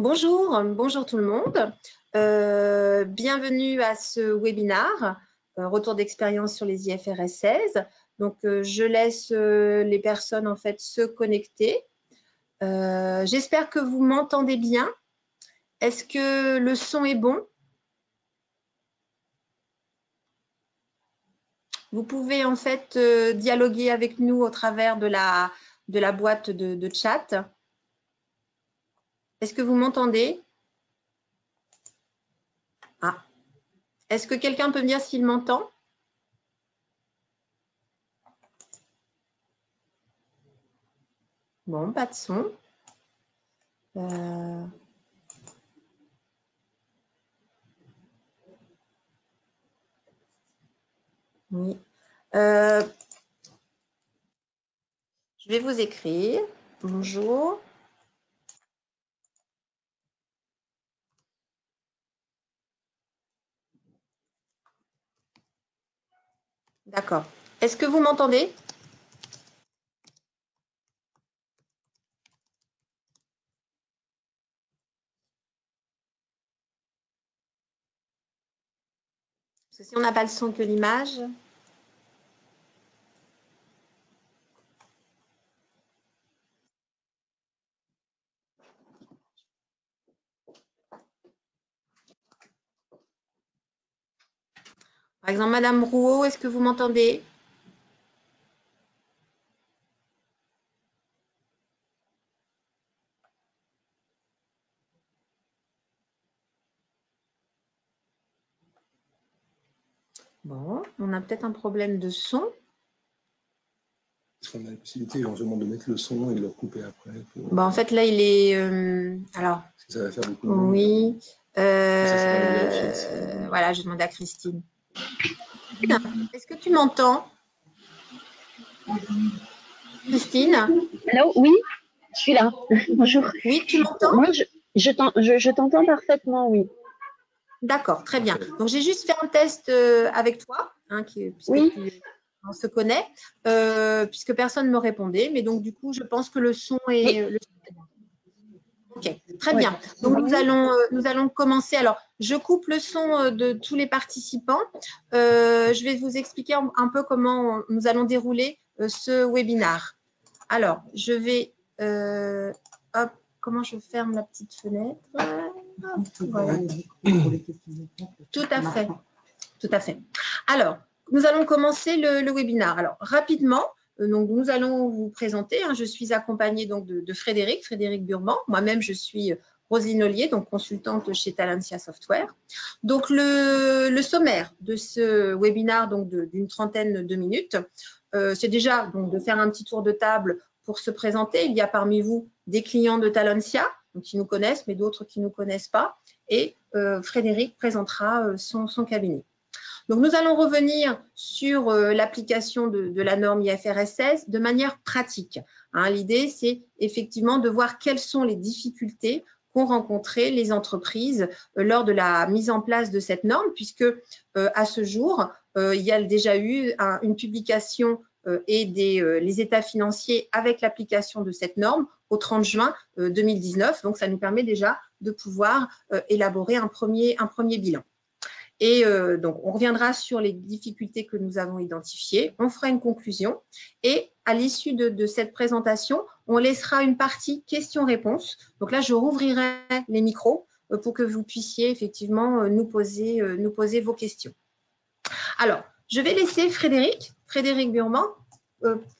Bonjour, bonjour tout le monde. Bienvenue à ce webinaire, retour d'expérience sur les IFRS 16. Donc, je laisse les personnes en fait se connecter. J'espère que vous m'entendez bien. Est-ce que le son est bon? Vous pouvez en fait dialoguer avec nous au travers de la boîte de chat. Est-ce que vous m'entendez? Ah. Est-ce que quelqu'un peut me dire s'il m'entend? Bon, pas de son. Oui. Je vais vous écrire. Bonjour. D'accord. Est-ce que vous m'entendez? Parce que si on n'a pas le son que l'image. Par exemple, Madame Rouault, est-ce que vous m'entendez? Bon, on a peut-être un problème de son. Est-ce qu'on a la possibilité éventuellement de mettre le son et de le recouper après Bon, en fait, là, il est… alors, ça va faire beaucoup de monde. Oui. Ça, voilà, je demande à Christine. Est-ce que tu m'entends? Christine? Allô, oui, je suis là. Bonjour. Oui, tu m'entends? Moi, je t'entends parfaitement, oui. D'accord, très bien. Donc, j'ai juste fait un test avec toi, hein, puisque oui. on se connaît, puisque personne ne me répondait. Mais donc, du coup, je pense que le son est… Oui. Ok, très bien. Donc, nous allons commencer. Alors, je coupe le son de tous les participants. Je vais vous expliquer un peu comment nous allons dérouler ce webinaire. Alors, je vais… hop, comment je ferme la petite fenêtre? Voilà. Tout à fait. Tout à fait. Alors, nous allons commencer le webinaire. Alors, rapidement, donc, nous allons vous présenter. Je suis accompagnée donc, de Frédéric Burban. Moi-même, je suis Roselyne Ollier, donc consultante chez Talentia Software. Donc, le sommaire de ce webinaire d'une trentaine de minutes, c'est déjà donc, de faire un petit tour de table pour se présenter. Il y a parmi vous des clients de Talentia, donc, qui nous connaissent, mais d'autres qui ne nous connaissent pas. Et Frédéric présentera son cabinet. Donc, nous allons revenir sur l'application de la norme IFRS 16 de manière pratique. L'idée, c'est effectivement de voir quelles sont les difficultés qu'ont rencontrées les entreprises lors de la mise en place de cette norme, puisque à ce jour, il y a déjà eu une publication et les états financiers avec l'application de cette norme au 30 juin 2019. Donc, ça nous permet déjà de pouvoir élaborer un premier bilan. Et donc, on reviendra sur les difficultés que nous avons identifiées. On fera une conclusion. Et à l'issue de cette présentation, on laissera une partie questions-réponses. Donc là, je rouvrirai les micros pour que vous puissiez effectivement nous poser vos questions. Alors, je vais laisser Frédéric Burban,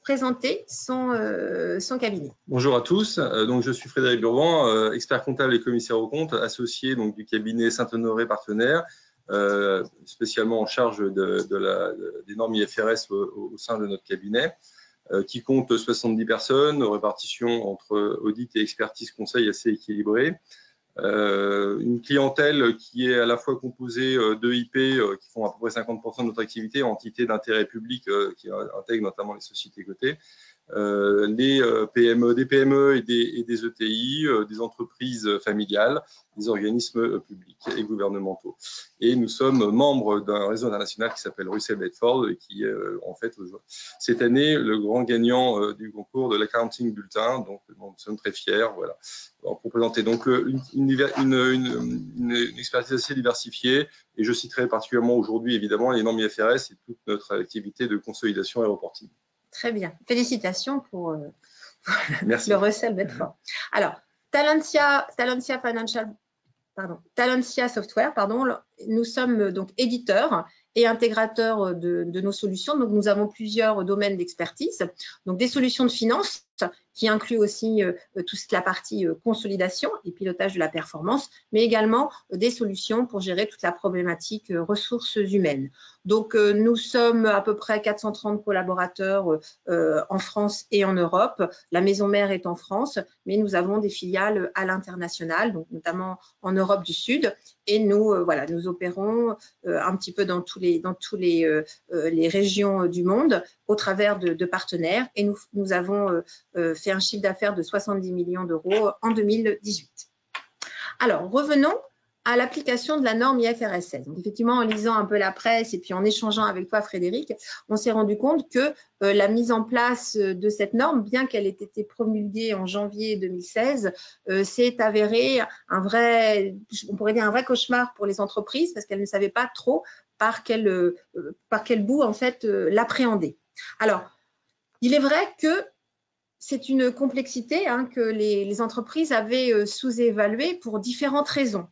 présenter son cabinet. Bonjour à tous, donc je suis Frédéric Burban, expert comptable et commissaire aux comptes, associé donc, du cabinet Saint-Honoré Partenaires, spécialement en charge des normes IFRS au sein de notre cabinet, qui compte 70 personnes, aux répartitions entre audit et expertise conseil assez équilibrées. Une clientèle qui est à la fois composée de IP qui font à peu près 50% de notre activité, entités d'intérêt public qui intègrent notamment les sociétés cotées, les PME, des PME et des ETI, des entreprises familiales, des organismes publics et gouvernementaux. Et nous sommes membres d'un réseau international qui s'appelle Russell Bedford et qui est en fait cette année le grand gagnant du concours de l'accounting bulletin. Donc nous sommes très fiers, voilà, pour présenter donc une expertise assez diversifiée. Et je citerai particulièrement aujourd'hui évidemment les normes IFRS et toute notre activité de consolidation et reporting. Très bien, félicitations pour Merci. le Russell Bedford. Alors, Talentia Software, nous sommes donc éditeurs et intégrateurs de nos solutions. Donc, nous avons plusieurs domaines d'expertise. Donc, des solutions de finance qui incluent aussi toute la partie consolidation et pilotage de la performance, mais également des solutions pour gérer toute la problématique ressources humaines. Donc, nous sommes à peu près 430 collaborateurs en France et en Europe. La maison mère est en France, mais nous avons des filiales à l'international, donc notamment en Europe du Sud. Et nous, voilà, nous opérons un petit peu dans tous les régions du monde au travers de partenaires. Et nous avons fait un chiffre d'affaires de 70 millions d'euros en 2018. Alors, revenons à l'application de la norme IFRS 16. Donc, effectivement, en lisant un peu la presse et puis en échangeant avec toi, Frédéric, on s'est rendu compte que la mise en place de cette norme, bien qu'elle ait été promulguée en janvier 2016, s'est avérée on pourrait dire un vrai cauchemar pour les entreprises parce qu'elles ne savaient pas trop par quel bout, en fait, l'appréhender. Alors, il est vrai que c'est une complexité que les entreprises avaient sous-évaluée pour différentes raisons.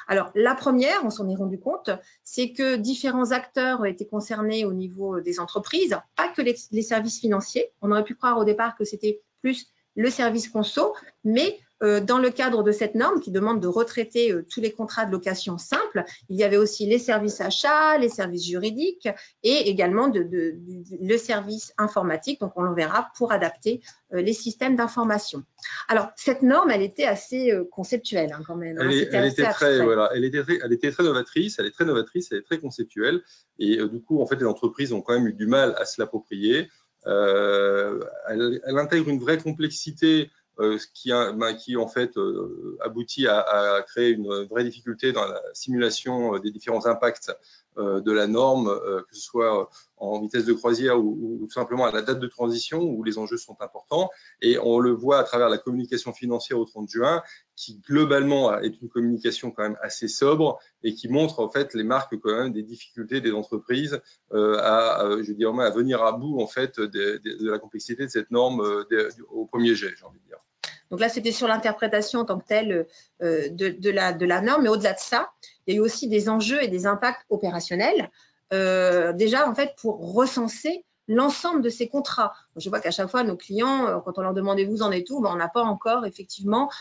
Alors, la première, on s'en est rendu compte, c'est que différents acteurs étaient concernés au niveau des entreprises, pas que les services financiers. On aurait pu croire au départ que c'était plus le service conso, mais dans le cadre de cette norme qui demande de retraiter tous les contrats de location simple, il y avait aussi les services achats, les services juridiques et également le service informatique, donc on le verra, pour adapter les systèmes d'information. Alors, cette norme, elle était assez conceptuelle quand même. Elle était très novatrice, elle est très conceptuelle. Et du coup, en fait, les entreprises ont quand même eu du mal à se l'approprier. Elle intègre une vraie complexité qui en fait aboutit à créer une vraie difficulté dans la simulation des différents impacts de la norme, que ce soit en vitesse de croisière ou tout simplement à la date de transition où les enjeux sont importants. Et on le voit à travers la communication financière au 30 juin, qui globalement est une communication quand même assez sobre et qui montre en fait les marques quand même des difficultés des entreprises à venir à bout en fait de la complexité de cette norme au premier jet, j'ai envie de dire. Donc là, c'était sur l'interprétation en tant que telle de la norme, mais au-delà de ça, il y a eu aussi des enjeux et des impacts opérationnels. Déjà, en fait, pour recenser l'ensemble de ces contrats. Je vois qu'à chaque fois, nos clients, quand on leur demande où vous en êtes où, on n'a pas encore effectivement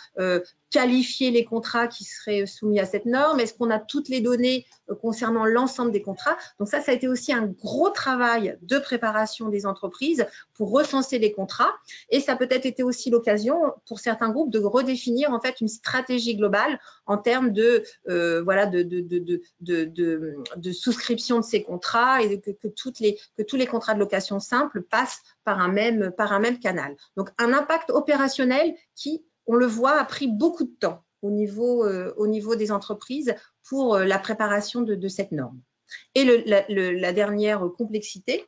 qualifié les contrats qui seraient soumis à cette norme. Est-ce qu'on a toutes les données concernant l'ensemble des contrats? Donc ça a été aussi un gros travail de préparation des entreprises pour recenser les contrats. Et ça a peut-être été aussi l'occasion pour certains groupes de redéfinir en fait une stratégie globale en termes de souscription de ces contrats et que tous les contrats de location simple passent par un même canal. Donc, un impact opérationnel qui, on le voit, a pris beaucoup de temps au niveau des entreprises pour la préparation de cette norme. Et la dernière complexité,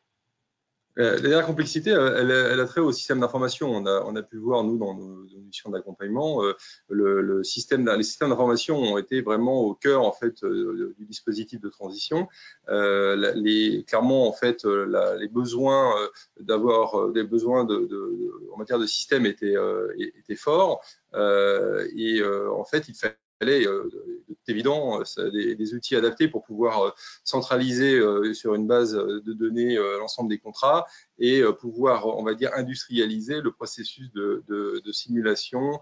la dernière complexité, elle a trait au système d'information. On a pu voir, nous, dans nos missions d'accompagnement, les systèmes d'information ont été vraiment au cœur en fait, du dispositif de transition. Clairement, en fait, les besoins en matière de système étaient forts. En fait, il fallait, c'est évident, des outils adaptés pour pouvoir centraliser sur une base de données l'ensemble des contrats et pouvoir, on va dire, industrialiser le processus de simulation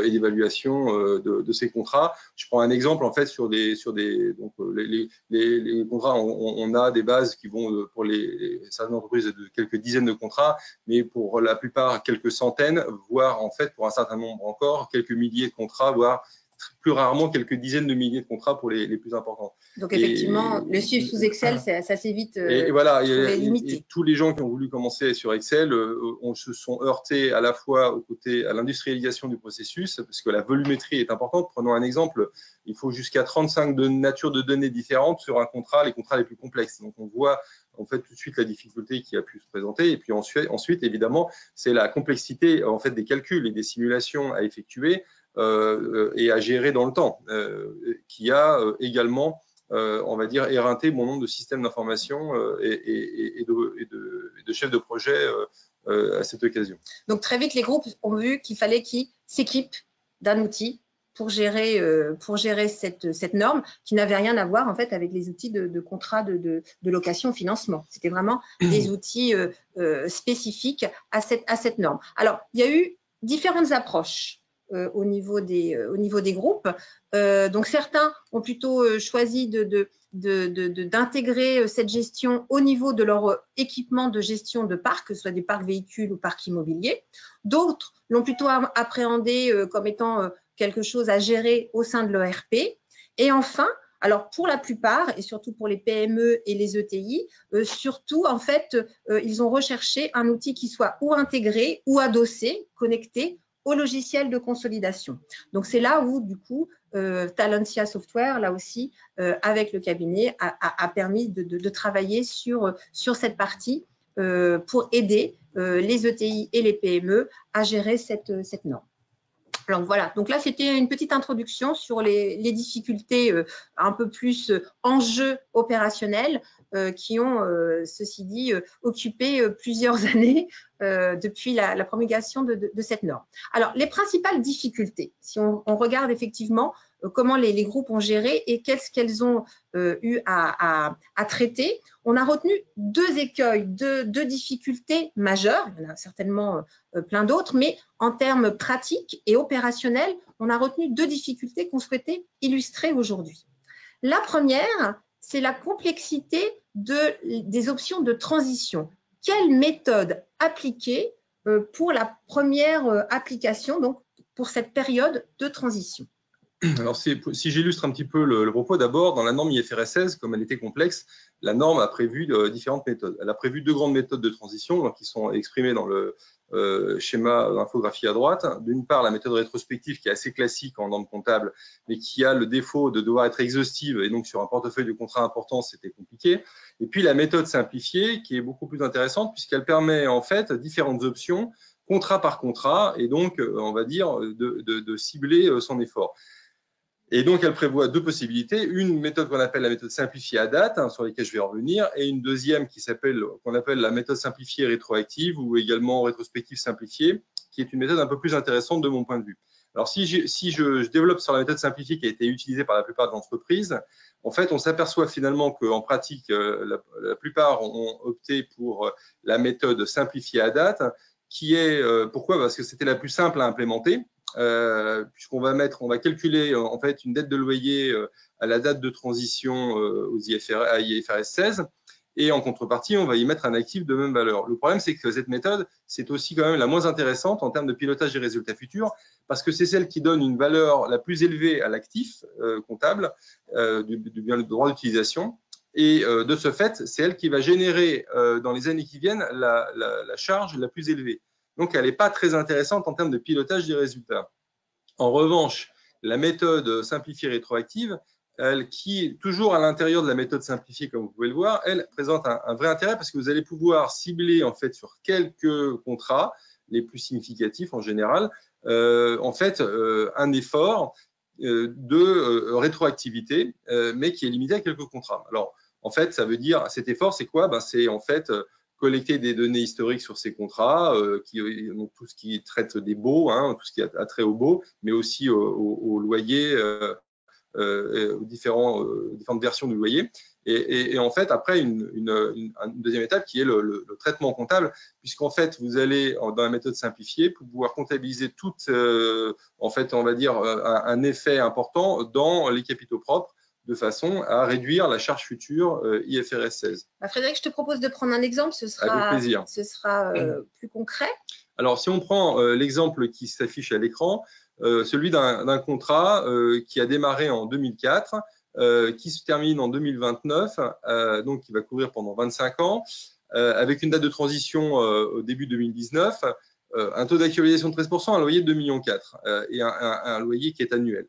et d'évaluation de ces contrats. Je prends un exemple en fait sur les contrats. On a des bases qui vont pour certaines entreprises de quelques dizaines de contrats, mais pour la plupart quelques centaines, voire en fait pour un certain nombre encore quelques milliers de contrats, voire plus rarement quelques dizaines de milliers de contrats pour les plus importants. Donc effectivement, le suivre sous Excel, ça s'évite. Et voilà, et tous les gens qui ont voulu commencer sur Excel se sont heurtés à la fois à l'industrialisation du processus, parce que la volumétrie est importante. Prenons un exemple, il faut jusqu'à 35 natures de données différentes sur un contrat, les contrats les plus complexes. Donc on voit en fait tout de suite la difficulté qui a pu se présenter. Et puis ensuite évidemment, c'est la complexité en fait des calculs et des simulations à effectuer et à gérer dans le temps, qui a également on va dire, éreinter bon nombre de systèmes d'information et de chefs de projet à cette occasion. Donc, très vite, les groupes ont vu qu'il fallait qu'ils s'équipent d'un outil pour gérer cette norme qui n'avait rien à voir en fait avec les outils de contrat de location-financement. C'était vraiment des outils spécifiques à cette norme. Alors, il y a eu différentes approches au niveau des groupes. Donc, certains ont plutôt choisi d'intégrer cette gestion au niveau de leur équipement de gestion de parc, que ce soit des parcs véhicules ou parcs immobiliers. D'autres l'ont plutôt appréhendé comme étant quelque chose à gérer au sein de l'ERP. Et enfin, alors pour la plupart, et surtout pour les PME et les ETI, surtout, en fait, ils ont recherché un outil qui soit ou intégré ou adossé, connecté au logiciel de consolidation. Donc, c'est là où, du coup, Talentia Software, là aussi, avec le cabinet, a permis de travailler sur cette partie pour aider les ETI et les PME à gérer cette norme. Alors voilà, donc là c'était une petite introduction sur les difficultés un peu plus enjeux opérationnels qui ont, ceci dit, occupé plusieurs années depuis la promulgation de cette norme. Alors les principales difficultés, si on regarde effectivement comment les groupes ont géré et qu'est-ce qu'elles ont eu à traiter, on a retenu deux écueils, deux difficultés majeures. Il y en a certainement plein d'autres, mais en termes pratiques et opérationnels, on a retenu deux difficultés qu'on souhaitait illustrer aujourd'hui. La première, c'est la complexité des options de transition. Quelle méthode appliquer pour la première application, donc pour cette période de transition? Alors, si j'illustre un petit peu le propos, d'abord, dans la norme IFRS 16, comme elle était complexe, la norme a prévu différentes méthodes. Elle a prévu deux grandes méthodes de transition qui sont exprimées dans le schéma d'infographie à droite. D'une part, la méthode rétrospective qui est assez classique en norme comptable, mais qui a le défaut de devoir être exhaustive, et donc sur un portefeuille de contrats important, c'était compliqué. Et puis la méthode simplifiée, qui est beaucoup plus intéressante, puisqu'elle permet en fait différentes options, contrat par contrat, et donc, on va dire, de cibler son effort. Et donc, elle prévoit deux possibilités. Une méthode qu'on appelle la méthode simplifiée à date, sur laquelle je vais revenir, et une deuxième qu'on appelle la méthode simplifiée rétroactive ou également rétrospective simplifiée, qui est une méthode un peu plus intéressante de mon point de vue. Alors, si je développe sur la méthode simplifiée qui a été utilisée par la plupart des entreprises, en fait, on s'aperçoit finalement qu'en pratique, la plupart ont opté pour la méthode simplifiée à date, qui est, pourquoi? Parce que c'était la plus simple à implémenter. Puisqu'on va calculer en fait une dette de loyer à la date de transition à IFRS 16 et en contrepartie on va y mettre un actif de même valeur. Le problème c'est que cette méthode c'est aussi quand même la moins intéressante en termes de pilotage des résultats futurs parce que c'est celle qui donne une valeur la plus élevée à l'actif comptable du bien de droit d'utilisation et de ce fait c'est elle qui va générer dans les années qui viennent la charge la plus élevée. Donc, elle n'est pas très intéressante en termes de pilotage des résultats. En revanche, la méthode simplifiée rétroactive, elle, qui est toujours à l'intérieur de la méthode simplifiée, comme vous pouvez le voir, elle présente un vrai intérêt parce que vous allez pouvoir cibler en fait sur quelques contrats, les plus significatifs en général, en fait, un effort de rétroactivité, mais qui est limité à quelques contrats. Alors, en fait, ça veut dire, cet effort, c'est quoi? C'est en fait collecter des données historiques sur ces contrats, donc tout ce qui traite des baux, tout ce qui a trait aux baux, mais aussi aux loyers, aux différentes versions du loyer. Et en fait, après, une deuxième étape qui est le traitement comptable, puisqu'en fait, vous allez, dans la méthode simplifiée, pouvoir comptabiliser tout, en fait, on va dire, un effet important dans les capitaux propres, de façon à réduire la charge future IFRS 16. Frédéric, je te propose de prendre un exemple, ce sera plus concret. Alors, si on prend l'exemple qui s'affiche à l'écran, celui d'un contrat qui a démarré en 2004, qui se termine en 2029, donc qui va courir pendant 25 ans, avec une date de transition au début 2019, un taux d'actualisation de 13%, un loyer de 2,4 millions et un loyer qui est annuel.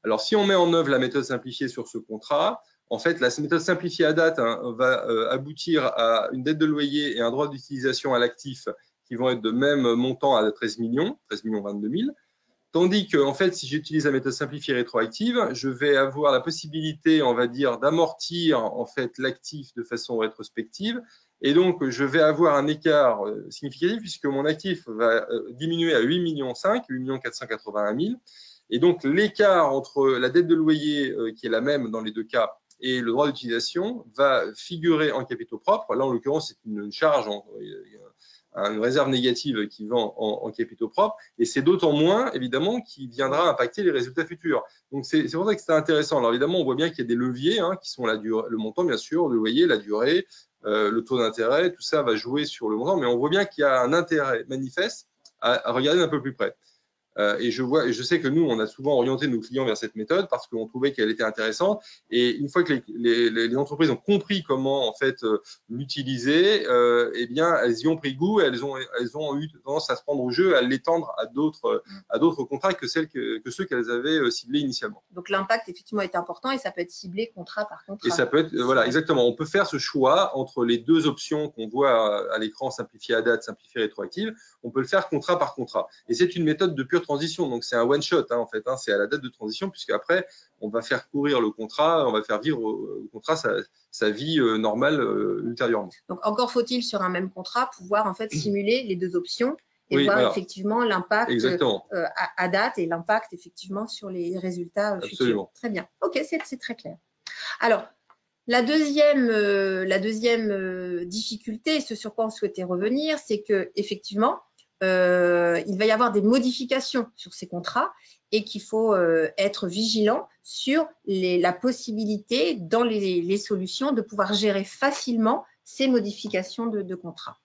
Alors, si on met en œuvre la méthode simplifiée sur ce contrat, en fait, la méthode simplifiée à date va aboutir à une dette de loyer et un droit d'utilisation à l'actif qui vont être de même montant à 13 millions 22 000. Tandis que, en fait, si j'utilise la méthode simplifiée rétroactive, je vais avoir la possibilité, on va dire, d'amortir en fait l'actif de façon rétrospective. Et donc, je vais avoir un écart significatif puisque mon actif va diminuer à 8,5 millions, 8,481 000. Et donc, l'écart entre la dette de loyer, qui est la même dans les deux cas, et le droit d'utilisation va figurer en capitaux propres. Là, en l'occurrence, c'est une charge, une réserve négative qui va en capitaux propres. Et c'est d'autant moins, évidemment, qui viendra impacter les résultats futurs. Donc, c'est pour ça que c'est intéressant. Alors, évidemment, on voit bien qu'il y a des leviers qui sont le montant, bien sûr, le loyer, la durée, le taux d'intérêt. Tout ça va jouer sur le montant. Mais on voit bien qu'il y a un intérêt manifeste à regarder d'un peu plus près. Et je sais que nous, on a souvent orienté nos clients vers cette méthode parce qu'on trouvait qu'elle était intéressante. Et une fois que les entreprises ont compris comment en fait l'utiliser, eh bien, elles y ont pris goût. Et elles ont eu tendance à se prendre au jeu, à l'étendre à d'autres contrats que ceux qu'elles avaient ciblés initialement. Donc l'impact effectivement est important et ça peut être ciblé contrat par contrat. Et ça peut être, voilà, exactement. On peut faire ce choix entre les deux options qu'on voit à l'écran, simplifié à date, simplifié rétroactive. On peut le faire contrat par contrat. Et c'est une méthode de pure transition. Donc, c'est un one-shot, en fait. C'est à la date de transition, puisque après, on va faire courir le contrat, on va faire vivre le contrat sa vie normale ultérieurement. Donc, encore faut-il, sur un même contrat, pouvoir en fait simuler les deux options et voir effectivement l'impact à date et l'impact effectivement sur les résultats futurs. Très bien. OK, c'est très clair. Alors, la deuxième difficulté, ce sur quoi on souhaitait revenir, c'est que effectivement, il va y avoir des modifications sur ces contrats et qu'il faut être vigilant sur la possibilité dans les solutions de pouvoir gérer facilement ces modifications de contrats.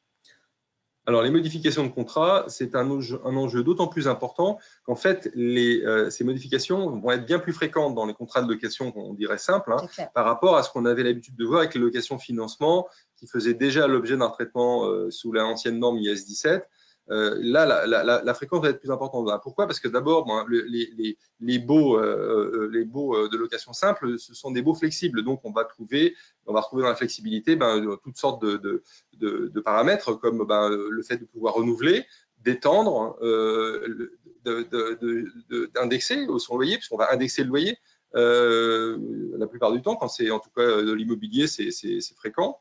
Alors, les modifications de contrat, c'est un enjeu d'autant plus important qu'en fait, ces modifications vont être bien plus fréquentes dans les contrats de location, on dirait simples, par rapport à ce qu'on avait l'habitude de voir avec les locations financement qui faisaient déjà l'objet d'un traitement sous l'ancienne norme IS 17. Là, la fréquence va être plus importante. Pourquoi? Parce que d'abord, les baux de location simple, ce sont des baux flexibles. Donc, on va retrouver dans la flexibilité toutes sortes de paramètres comme le fait de pouvoir renouveler, d'étendre, d'indexer son loyer, puisqu'on va indexer le loyer la plupart du temps, quand c'est en tout cas de l'immobilier, c'est fréquent.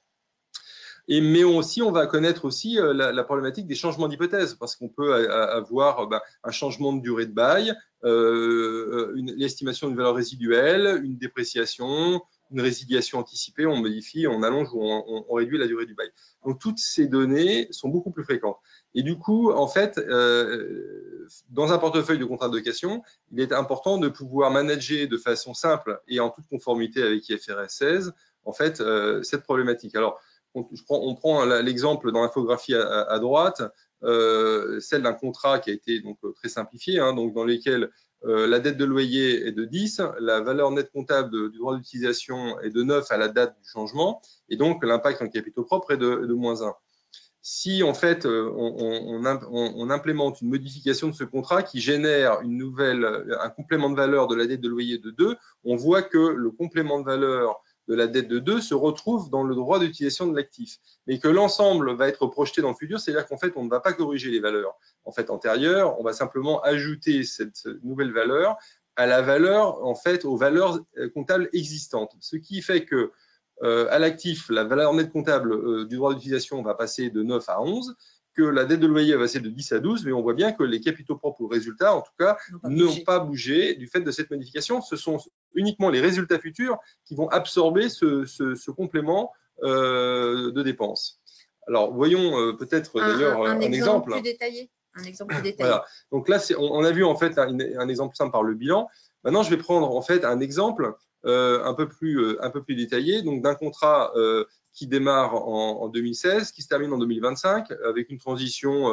Mais aussi, on va connaître aussi la problématique des changements d'hypothèse, parce qu'on peut avoir un changement de durée de bail, l'estimation d'une valeur résiduelle, une dépréciation, une résiliation anticipée, on modifie, on allonge ou on réduit la durée du bail. Donc, toutes ces données sont beaucoup plus fréquentes. Et du coup, en fait, dans un portefeuille de contrats de location, il est important de pouvoir manager de façon simple et en toute conformité avec IFRS 16, en fait, cette problématique. Alors, on prend l'exemple dans l'infographie à droite, celle d'un contrat qui a été donc très simplifié, donc dans lequel la dette de loyer est de 10, la valeur nette comptable du droit d'utilisation est de 9 à la date du changement, et donc l'impact en capitaux propres est de moins 1. Si en fait on implémente une modification de ce contrat qui génère un complément de valeur de la dette de loyer de 2, on voit que le complément de valeur de la dette de 2 se retrouve dans le droit d'utilisation de l'actif, mais que l'ensemble va être projeté dans le futur, c'est-à-dire qu'en fait, on ne va pas corriger les valeurs en fait antérieures, on va simplement ajouter cette nouvelle valeur à la valeur, en fait, aux valeurs comptables existantes, ce qui fait que à l'actif, la valeur nette comptable du droit d'utilisation va passer de 9 à 11, que la dette de loyer va passer de 10 à 12, mais on voit bien que les capitaux propres ou résultats, en tout cas, n'ont pas bougé du fait de cette modification. Ce sont uniquement les résultats futurs qui vont absorber ce complément de dépenses. Alors, voyons peut-être d'ailleurs un exemple plus détaillé. Un exemple plus détaillé. Voilà. Donc là, on a vu en fait un exemple simple par le bilan. Maintenant, je vais prendre en fait un exemple un peu plus détaillé, donc d'un contrat qui démarre en 2016, qui se termine en 2025, avec une transition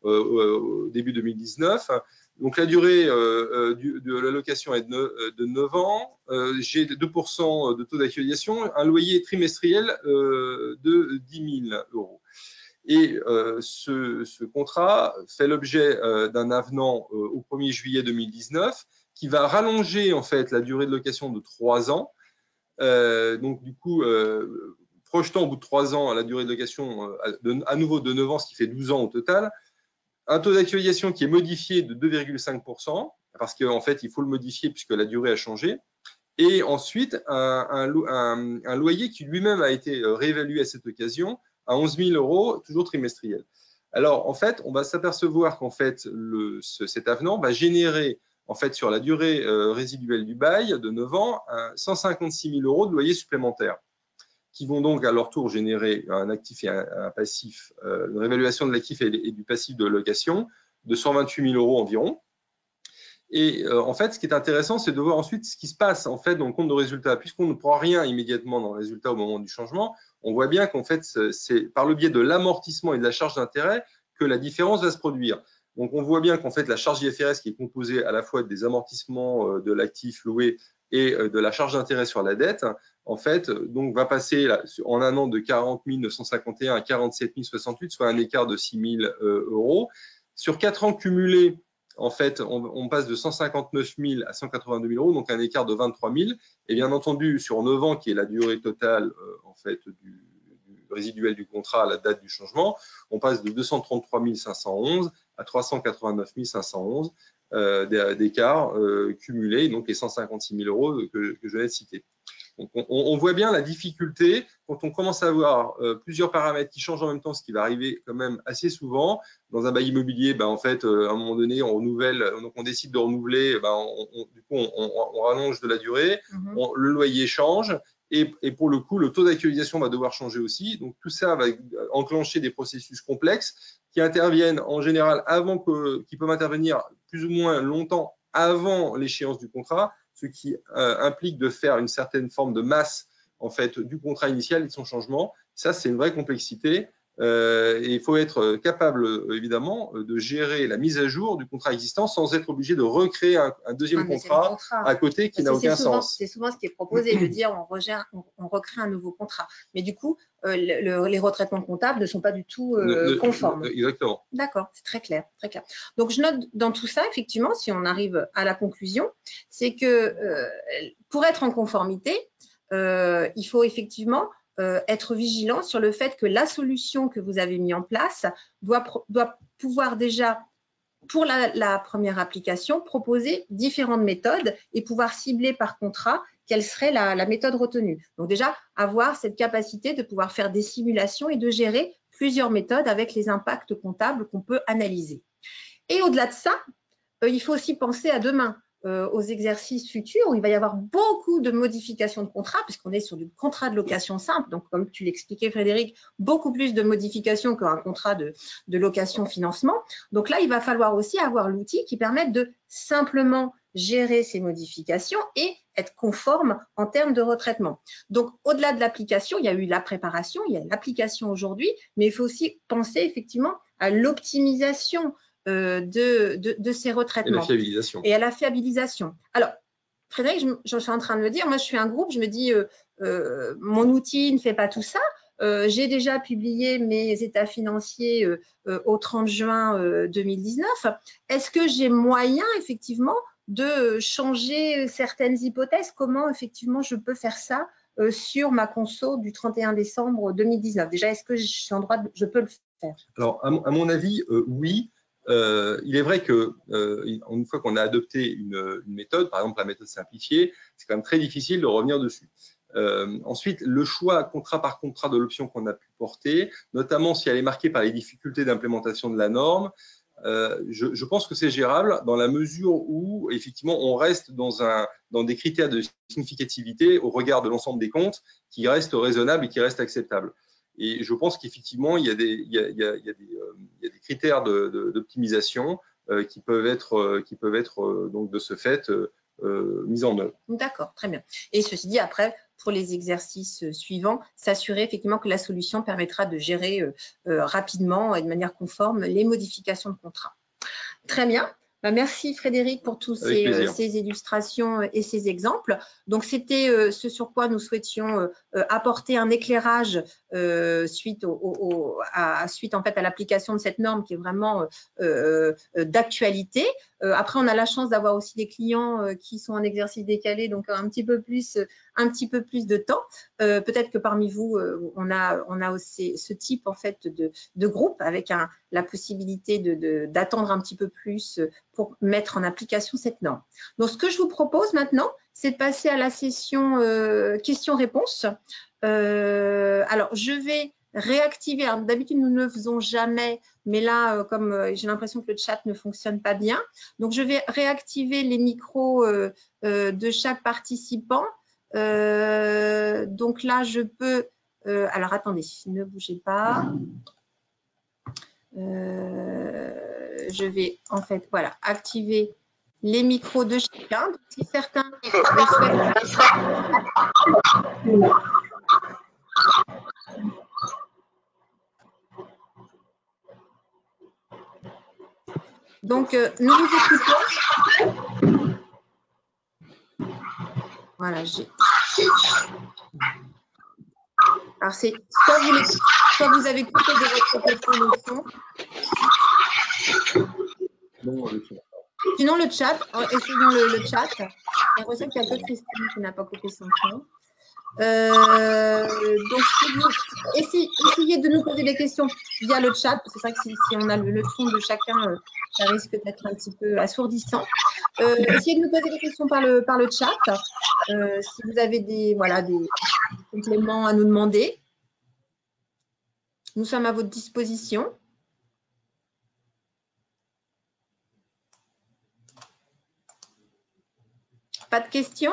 au début 2019. Donc la durée de la location est de 9 ans. J'ai 2% de taux d'actualisation, un loyer trimestriel de 10 000 €. Et ce contrat fait l'objet d'un avenant au 1er juillet 2019 qui va rallonger en fait la durée de location de 3 ans. Donc du coup, projetant au bout de 3 ans la durée de location à nouveau de 9 ans, ce qui fait 12 ans au total. Un taux d'actualisation qui est modifié de 2,5%, parce qu'en fait, il faut le modifier puisque la durée a changé. Et ensuite, un loyer qui lui-même a été réévalué à cette occasion à 11 000 €, toujours trimestriel. Alors, en fait, on va s'apercevoir qu'en fait, cet avenant va générer, en fait, sur la durée résiduelle du bail de 9 ans, 156 000 € de loyer supplémentaire, qui vont donc à leur tour générer un actif et un passif, une réévaluation de l'actif et du passif de location de 128 000 € environ. Et en fait, ce qui est intéressant, c'est de voir ensuite ce qui se passe en fait dans le compte de résultat. Puisqu'on ne prend rien immédiatement dans le résultat au moment du changement, on voit bien qu'en fait, c'est par le biais de l'amortissement et de la charge d'intérêt que la différence va se produire. Donc, on voit bien qu'en fait, la charge IFRS qui est composée à la fois des amortissements de l'actif loué et de la charge d'intérêt sur la dette, en fait, donc va passer en un an de 40 951 à 47 068, soit un écart de 6 000 €. Sur 4 ans cumulés, en fait, on passe de 159 000 à 182 000 €, donc un écart de 23 000. Et bien entendu, sur 9 ans, qui est la durée totale en fait, du résiduel du contrat à la date du changement, on passe de 233 511 à 389 511 d'écart cumulé, donc les 156 000 € que je viens de citer. Donc, on voit bien la difficulté quand on commence à avoir plusieurs paramètres qui changent en même temps, ce qui va arriver quand même assez souvent. Dans un bail immobilier, en fait, à un moment donné, on renouvelle, donc on décide de renouveler, du coup, on rallonge de la durée, le loyer change, et pour le coup, le taux d'actualisation va devoir changer aussi. Donc, tout ça va enclencher des processus complexes qui interviennent en général qui peuvent intervenir plus ou moins longtemps avant l'échéance du contrat, ce qui implique de faire une certaine forme de masse en fait, du contrat initial et de son changement. Ça, c'est une vraie complexité. Et il faut être capable, évidemment, de gérer la mise à jour du contrat existant sans être obligé de recréer un deuxième contrat à côté qui n'a aucun sens. C'est souvent ce qui est proposé, de dire on recrée un nouveau contrat. Mais du coup, les retraitements comptables ne sont pas du tout conformes. Exactement. D'accord, c'est très clair, très clair. Donc, je note dans tout ça, effectivement, si on arrive à la conclusion, c'est que pour être en conformité, il faut effectivement être vigilant sur le fait que la solution que vous avez mise en place doit pouvoir déjà, pour la première application, proposer différentes méthodes et pouvoir cibler par contrat quelle serait la méthode retenue. Donc déjà, avoir cette capacité de pouvoir faire des simulations et de gérer plusieurs méthodes avec les impacts comptables qu'on peut analyser. Et au-delà de ça, il faut aussi penser à demain, aux exercices futurs où il va y avoir beaucoup de modifications de contrats puisqu'on est sur du contrat de location simple. Donc, comme tu l'expliquais, Frédéric, beaucoup plus de modifications qu'un contrat de location-financement. Donc là, il va falloir aussi avoir l'outil qui permette de simplement gérer ces modifications et être conforme en termes de retraitement. Donc, au-delà de l'application, il y a eu la préparation, il y a l'application aujourd'hui, mais il faut aussi penser effectivement à l'optimisation de ces retraitements. Et la fiabilisation. Et à la fiabilisation. Alors, Frédéric, je suis en train de me dire, moi je suis un groupe, je me dis, mon outil ne fait pas tout ça. J'ai déjà publié mes états financiers au 30 juin 2019. Est-ce que j'ai moyen effectivement de changer certaines hypothèses? Comment effectivement je peux faire ça sur ma conso du 31 décembre 2019? Déjà, est-ce que je suis en droit je peux le faire? Alors, à mon avis, oui. Il est vrai que une fois qu'on a adopté une méthode, par exemple la méthode simplifiée, c'est quand même très difficile de revenir dessus. Ensuite, le choix contrat par contrat de l'option qu'on a pu porter, notamment si elle est marquée par les difficultés d'implémentation de la norme, je pense que c'est gérable dans la mesure où effectivement on reste dans des critères de significativité au regard de l'ensemble des comptes qui restent raisonnables et qui restent acceptables. Et je pense qu'effectivement, il y a des critères d'optimisation qui peuvent être donc de ce fait mis en œuvre. D'accord, très bien. Et ceci dit, après, pour les exercices suivants, s'assurer effectivement que la solution permettra de gérer rapidement et de manière conforme les modifications de contrat. Très bien. Merci Frédéric pour tous ces illustrations et ces exemples. Donc c'était ce sur quoi nous souhaitions apporter un éclairage suite en fait à l'application de cette norme qui est vraiment d'actualité. Après on a la chance d'avoir aussi des clients qui sont en exercice décalé, donc un petit peu plus de temps. Peut-être que parmi vous on a aussi ce type en fait de groupe avec la possibilité d'attendre un petit peu plus pour mettre en application cette norme. Donc, ce que je vous propose maintenant, c'est de passer à la session questions-réponses. Alors, je vais réactiver. D'habitude, nous ne le faisons jamais, mais là, comme j'ai l'impression que le chat ne fonctionne pas bien, donc je vais réactiver les micros de chaque participant. Donc là, je peux… alors, attendez, ne bougez pas. Je vais en fait activer les micros de chacun. Donc, si certains le souhaitent. Donc nous vous écoutons. Voilà, alors c'est soit vous avez coupé de votre côté le son. Sinon, le chat, essayons le chat. J'ai l'impression qu'il y a que Christine qui n'a pas coupé son son. Donc, essayez de nous poser des questions via le chat, parce que c'est vrai que si on a le son de chacun, ça risque d'être un petit peu assourdissant. Essayez de nous poser des questions par le chat, si vous avez des compléments à nous demander. Nous sommes à votre disposition. Pas de questions?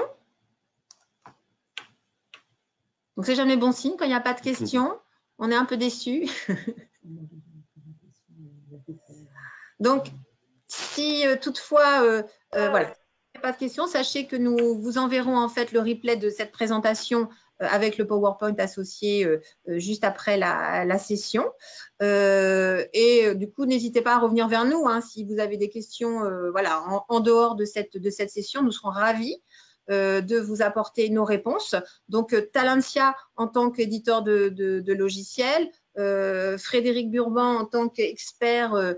Donc, c'est jamais bon signe quand il n'y a pas de questions. On est un peu déçus. Donc, si toutefois, il n'y a pas de questions, sachez que nous vous enverrons en fait le replay de cette présentation avec le PowerPoint associé juste après la session. Et du coup, n'hésitez pas à revenir vers nous si vous avez des questions en dehors de cette session. Nous serons ravis de vous apporter nos réponses. Donc, Talentia en tant qu'éditeur de logiciels, Frédéric Burban en tant qu'expert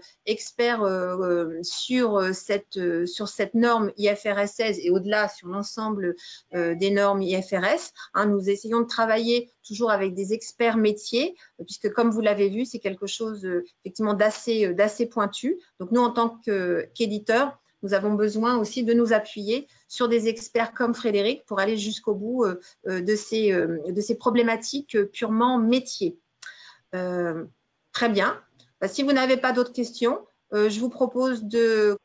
sur cette norme IFRS 16 et au-delà sur l'ensemble des normes IFRS. Nous essayons de travailler toujours avec des experts métiers, puisque comme vous l'avez vu, c'est quelque chose effectivement d'assez pointu. Donc, nous, en tant qu'éditeurs, nous avons besoin aussi de nous appuyer sur des experts comme Frédéric pour aller jusqu'au bout de ces problématiques purement métiers. Très bien. Si vous n'avez pas d'autres questions, je vous propose de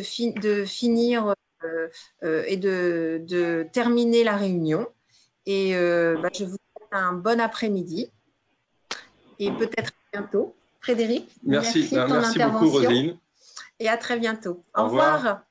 finir et de terminer la réunion. Et je vous souhaite un bon après-midi et peut-être à bientôt. Frédéric, merci beaucoup, Roselyne. Et à très bientôt. Au revoir.